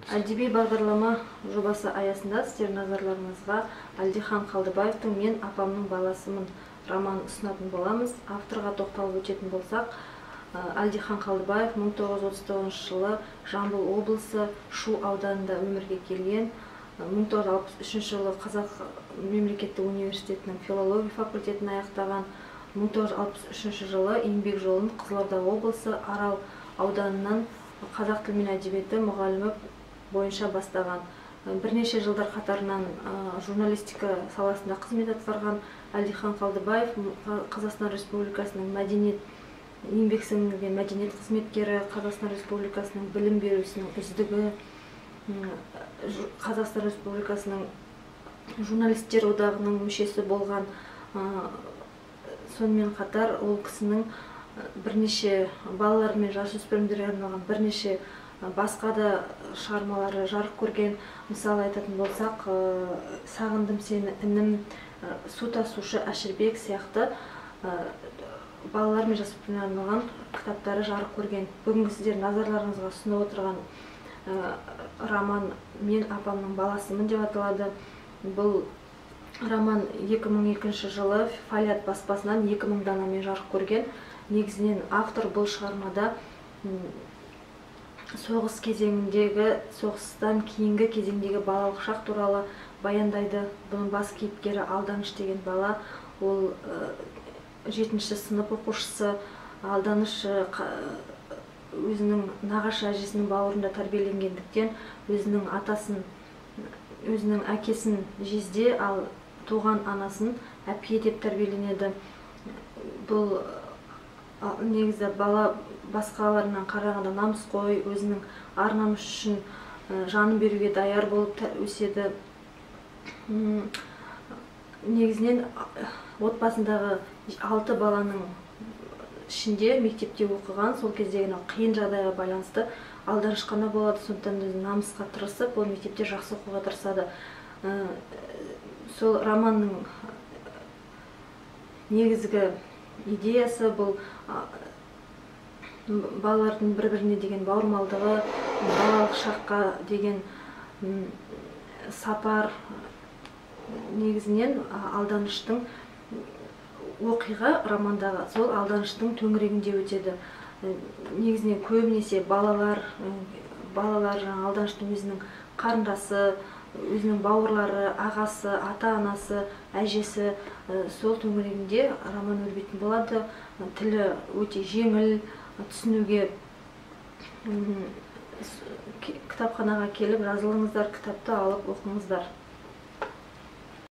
Әдеби бағдарлама жобасы аясында сіздер назарларыңызға Әлдихан Қалдыбаевтың «Мен апамның баласымын» романын ұсынатын боламыз. Авторға тоқталып өтетін болсақ, Әлдихан Қалдыбаев 1939 жылы Жамбыл облысы Шу ауданында өмірге келген. 1963 жылы Қазақ мемлекеттік университетінің филология факультетін аяқтаған. 1963 жылы еңбек жолын Қызылорда облысы Арал ауданынан қазақ тілі мен әдебиеті мұғалімі бойынша бастаған. Бірнеше жылдар қатарынан журналистика саласында қызмет атқарған Әлдихан Қалдыбаев Қазақстан Республикасының еңбек сіңірген мәдениет қызметкері, Қазақстан Республикасының білім беру ісінің үздігі, Қазақстан Республикасының журналистер одағының мүшесі болған. Сонымен қатар ол кісінің бірнеше балалар мен жасөспірімдерге арналған бірнеше басқа да шығармалары жарық көрген. Мысалы айтатын болсақ, «Сағындым сені інім», «Су тасушы Әшірбек» сияқты балалар мен жасөспірімдерге арналған кітаптары жарық көрген. Бүгінгі сіздер назарларыңызға ұсынып отырған роман «Мен апамның баласымын» деп аталады. Бұл роман 2002 жылы Фалият баспасынан 2000 данамен жарық көрген. Негізінен автор бұл шығармада соғыс кезеңіндегі, соғыстан кейінгі кезеңдегі балалық шақ туралы баяндайды. Бұның бас кейіпкері Алданыш деген бала. Ол 7-ші сынып оқушысы. Алданыш өзінің нағашы әжесінің бауырында тәрбиеленгендіктен өзінің әкесін жезде, ал туған анасын әпке деп тәрбиеленеді. Бұл негізі бала басқаларынан қарағанда намысқой, өзінің ар-намыс үшін жанын беруге даяр болып өседі. Негізінен отбасындағы 6 баланың ішінде мектепте оқыған, сол кездегі қиын жағдайға байланысты Алданыш қана болады. Сондықтан өзі намысқа тырысып, ол мектепте жақсы оқуға тырысады. Сол романның негізгі идеясы бұл балалардың бір-біріне деген бауырмалдығы, балалық шаққа деген сапар. Негізінен Алданыштың оқиға романдағы сол Алданыштың төңірегінде өтеді. Негізінен көбінесе балалар Алданыштың өзінің қарындасы, өзінің бауырлары, ағасы, ата-анасы, әжесі сол төңірегінде роман өрбитін болады. Тілі өте жеңіл, түсінуге. Кітапханаға келіп жазылыңыздар, кітапты алып оқыңыздар.